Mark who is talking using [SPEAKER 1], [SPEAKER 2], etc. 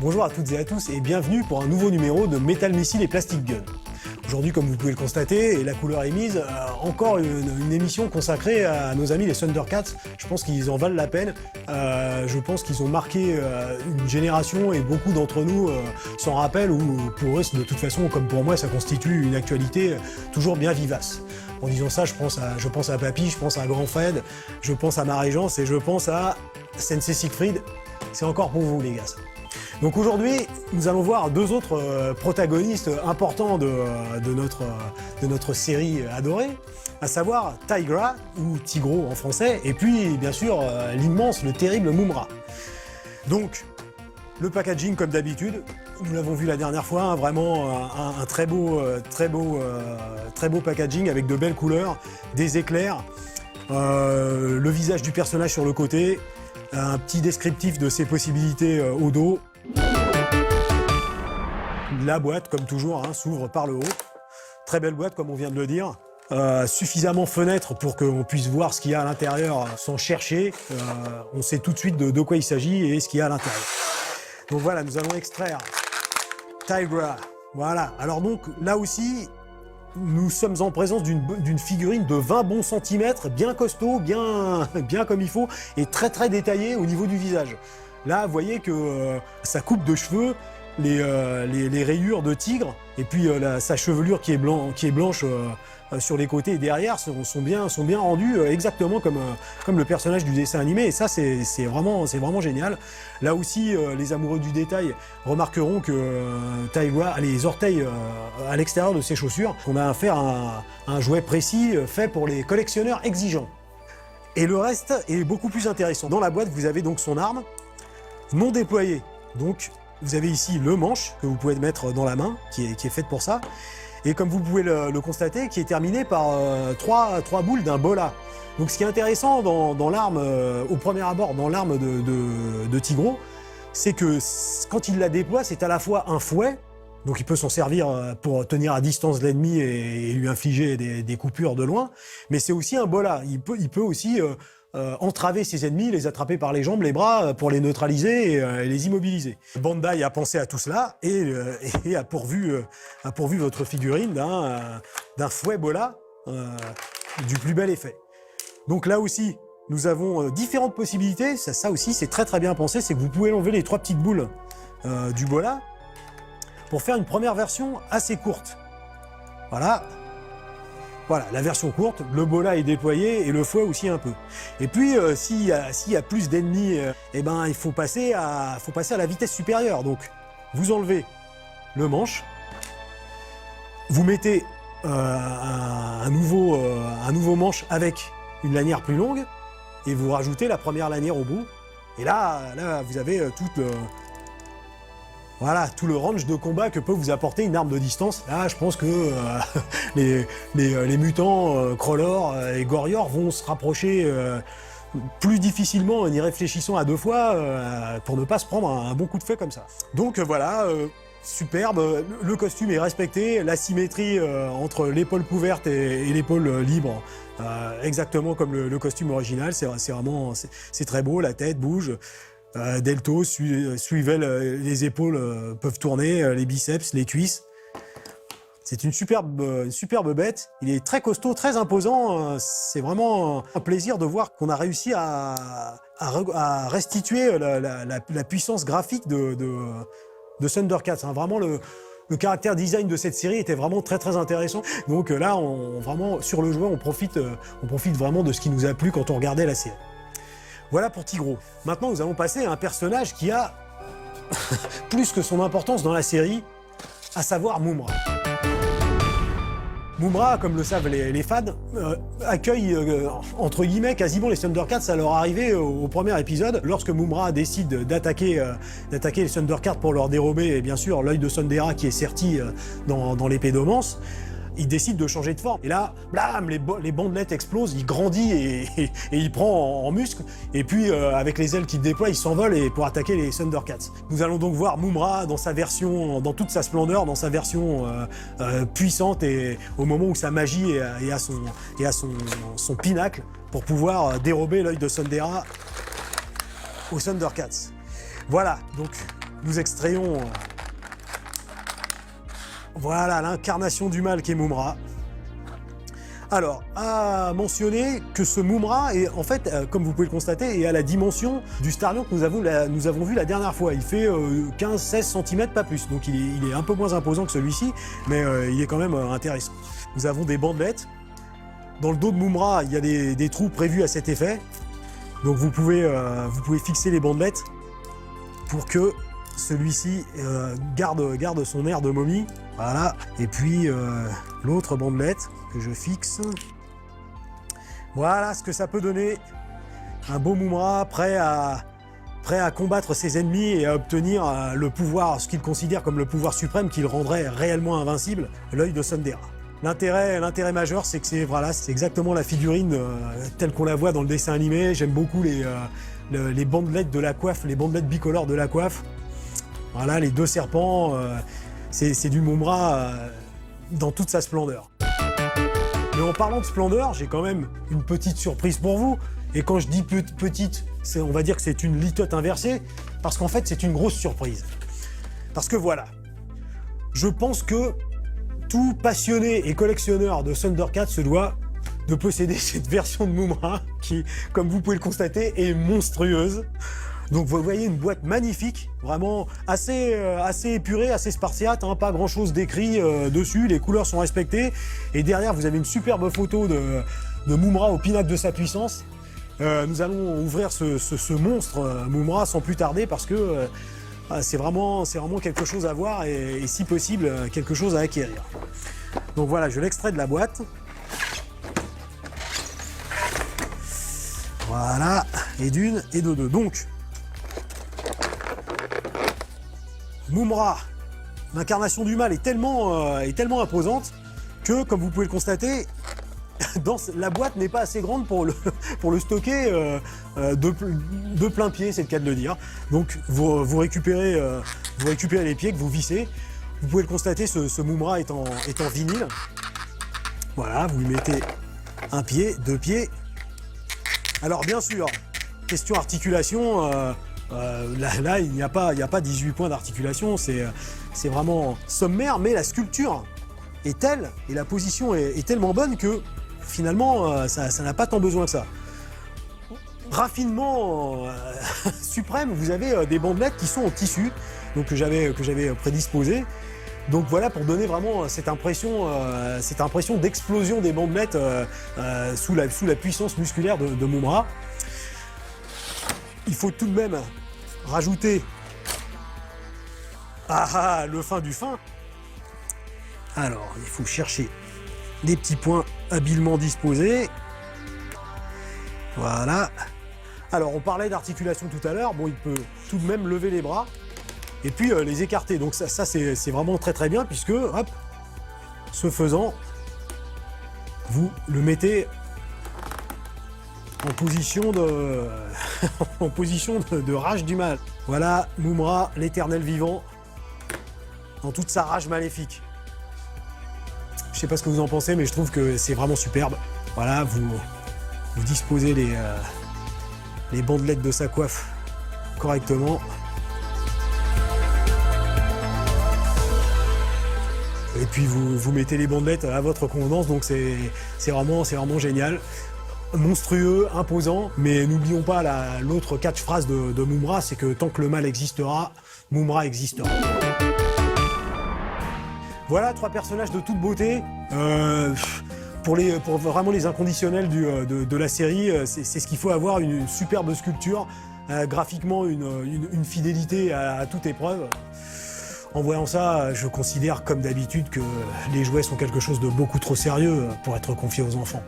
[SPEAKER 1] Bonjour à toutes et à tous et bienvenue pour un nouveau numéro de Metal Missile et Plastic Gun. Aujourd'hui, comme vous pouvez le constater, et la couleur est mise, encore une émission consacrée à nos amis les Thundercats. Je pense qu'ils en valent la peine. Je pense qu'ils ont marqué une génération et beaucoup d'entre nous s'en rappellent, ou pour eux, de toute façon, comme pour moi, ça constitue une actualité toujours bien vivace. En disant ça, je pense à Papy, je pense à Grand Fred, je pense à Marie-Jeance et je pense à Sensei Siegfried. C'est encore pour vous, les gars. Donc aujourd'hui, nous allons voir deux autres protagonistes importants de notre série adorée, à savoir Tigra, ou Tigro en français, et puis bien sûr l'immense, le terrible Mumm-Ra. Donc, le packaging comme d'habitude, nous l'avons vu la dernière fois, hein, vraiment un très beau packaging avec de belles couleurs, des éclairs, le visage du personnage sur le côté, un petit descriptif de ses possibilités au dos. La boîte, comme toujours, hein, s'ouvre par le haut. Très belle boîte, comme on vient de le dire. Suffisamment fenêtre pour qu'on puisse voir ce qu'il y a à l'intérieur sans chercher. On sait tout de suite de quoi il s'agit et ce qu'il y a à l'intérieur. Donc voilà, nous allons extraire Tigra. Voilà. Alors donc, là aussi, nous sommes en présence d'une figurine de 20 bons centimètres, bien costaud, bien comme il faut, et très très détaillée au niveau du visage. Là, vous voyez que sa coupe de cheveux, les rayures de tigre, et puis sa chevelure qui est blanche sur les côtés et derrière sont bien rendues exactement comme le personnage du dessin animé. Et ça, c'est vraiment génial. Là aussi, les amoureux du détail remarqueront que Tigra a les orteils à l'extérieur de ses chaussures. On a affaire à un jouet précis fait pour les collectionneurs exigeants. Et le reste est beaucoup plus intéressant. Dans la boîte, vous avez donc son arme non déployée. Donc, vous avez ici le manche que vous pouvez mettre dans la main, qui est faite pour ça. Et comme vous pouvez le constater, qui est terminé par trois boules d'un bola. Donc ce qui est intéressant dans l'arme, au premier abord, dans l'arme de Tigro, c'est que quand il la déploie, c'est à la fois un fouet, donc il peut s'en servir pour tenir à distance l'ennemi et lui infliger des coupures de loin, mais c'est aussi un bola. Il peut aussi entraver ses ennemis, les attraper par les jambes, les bras, pour les neutraliser et les immobiliser. Bandai a pensé à tout cela et a pourvu votre figurine d'un fouet bola du plus bel effet. Donc là aussi, nous avons différentes possibilités. Ça aussi, c'est très très bien pensé. C'est que vous pouvez enlever les trois petites boules du bola pour faire une première version assez courte. Voilà, la version courte, le bola est déployé et le fouet aussi un peu. Et puis, s'il y a plus d'ennemis, il faut passer à la vitesse supérieure. Donc, vous enlevez le manche, vous mettez un nouveau manche avec une lanière plus longue, et vous rajoutez la première lanière au bout. Et là vous avez tout le range de combat que peut vous apporter une arme de distance. Là, je pense que les mutants, Crawlor et Gorior vont se rapprocher plus difficilement en y réfléchissant à deux fois pour ne pas se prendre un bon coup de fouet comme ça. Donc voilà, superbe, le costume est respecté, la symétrie entre l'épaule couverte et l'épaule libre, exactement comme le costume original, c'est très beau, la tête bouge. Delto, suivait les épaules peuvent tourner, les biceps, les cuisses. C'est une superbe bête. Il est très costaud, très imposant. C'est vraiment un plaisir de voir qu'on a réussi à restituer la puissance graphique de Thundercats. Hein. Vraiment, le caractère design de cette série était vraiment très très intéressant. Donc là, vraiment sur le jouet, on profite vraiment de ce qui nous a plu quand on regardait la série. Voilà pour Tigro. Maintenant, nous allons passer à un personnage qui a plus que son importance dans la série, à savoir Mumm-Ra. Mumm-Ra, comme le savent les fans, accueille entre guillemets quasiment les Thundercats à leur arrivée au premier épisode. Lorsque Mumm-Ra décide d'attaquer les Thundercats pour leur dérober, et bien sûr, l'œil de Thundera qui est serti dans l'épée d'Omance, il décide de changer de forme. Et là, blam, les bandelettes explosent, il grandit et il prend en muscle. Et puis, avec les ailes qu'il déploie, il s'envole pour attaquer les Thundercats. Nous allons donc voir Mumm-Ra dans toute sa splendeur, dans sa version puissante et au moment où sa magie est à son pinacle pour pouvoir dérober l'œil de Thundera aux Thundercats. Voilà, donc nous extrayons voilà l'incarnation du mal qui est Mumm-Ra. Alors, à mentionner que ce Mumm-Ra est, en fait, comme vous pouvez le constater, est à la dimension du Starlion que nous avons vu la dernière fois. Il fait 15-16 cm, pas plus. Donc il est un peu moins imposant que celui-ci, mais il est quand même intéressant. Nous avons des bandelettes. Dans le dos de Mumm-Ra, il y a des trous prévus à cet effet. Donc vous pouvez fixer les bandelettes pour que celui-ci garde son air de momie. Voilà. Et puis l'autre bandelette que je fixe. Voilà ce que ça peut donner. Un beau Mumm-Ra prêt à combattre ses ennemis et à obtenir le pouvoir, ce qu'il considère comme le pouvoir suprême qui le rendrait réellement invincible, l'œil de Sundera. L'intérêt majeur, c'est que c'est exactement la figurine telle qu'on la voit dans le dessin animé. J'aime beaucoup les bandelettes de la coiffe, les bandelettes bicolores de la coiffe. Voilà, les deux serpents, c'est du Mumm-Ra dans toute sa splendeur. Mais en parlant de splendeur, j'ai quand même une petite surprise pour vous. Et quand je dis petite, on va dire que c'est une litote inversée, parce qu'en fait, c'est une grosse surprise. Parce que voilà, je pense que tout passionné et collectionneur de Thundercats se doit de posséder cette version de Mumm-Ra qui, comme vous pouvez le constater, est monstrueuse. Donc vous voyez une boîte magnifique, vraiment assez épurée, assez spartiate, hein, pas grand chose d'écrit dessus, les couleurs sont respectées. Et derrière vous avez une superbe photo de Mumm-Ra au pinacle de sa puissance. Nous allons ouvrir ce monstre Mumm-Ra sans plus tarder parce que c'est vraiment quelque chose à voir et si possible quelque chose à acquérir. Donc voilà, je l'extrais de la boîte. Voilà, et d'une et de deux. Donc, Mumm-Ra, l'incarnation du mal, est tellement imposante que, comme vous pouvez le constater, la boîte n'est pas assez grande pour le stocker de plein pied, c'est le cas de le dire. Donc vous récupérez les pieds que vous vissez. Vous pouvez le constater, ce Mumm-Ra est en vinyle. Voilà, vous lui mettez un pied, deux pieds. Alors bien sûr, question articulation, là il n'y a pas 18 points d'articulation, c'est vraiment sommaire, mais la sculpture est telle et la position est tellement bonne que finalement ça n'a pas tant besoin que ça. Raffinement suprême, vous avez des bandelettes qui sont en tissu, donc que j'avais prédisposées. Donc voilà, pour donner vraiment cette impression d'explosion des bandelettes sous la puissance musculaire de Mumm-Ra. Il faut tout de même rajouter le fin du fin. Alors, il faut chercher des petits points habilement disposés. Voilà. Alors, on parlait d'articulation tout à l'heure. Bon, il peut tout de même lever les bras et puis les écarter. Donc ça c'est vraiment très très bien puisque, hop, ce faisant, vous le mettez en position de rage du mal. Voilà, Mumm-Ra, l'éternel vivant, dans toute sa rage maléfique. Je sais pas ce que vous en pensez, mais je trouve que c'est vraiment superbe. Voilà, vous disposez les bandelettes de sa coiffe correctement. Et puis vous mettez les bandelettes à votre convenance, donc c'est vraiment génial. Monstrueux, imposant, mais n'oublions pas l'autre catchphrase de Mumm-Ra, c'est que tant que le mal existera, Mumm-Ra existera. Voilà, 3 personnages de toute beauté. Pour vraiment les inconditionnels de la série, c'est ce qu'il faut avoir, une superbe sculpture, graphiquement une fidélité à toute épreuve. En voyant ça, je considère comme d'habitude que les jouets sont quelque chose de beaucoup trop sérieux pour être confiés aux enfants.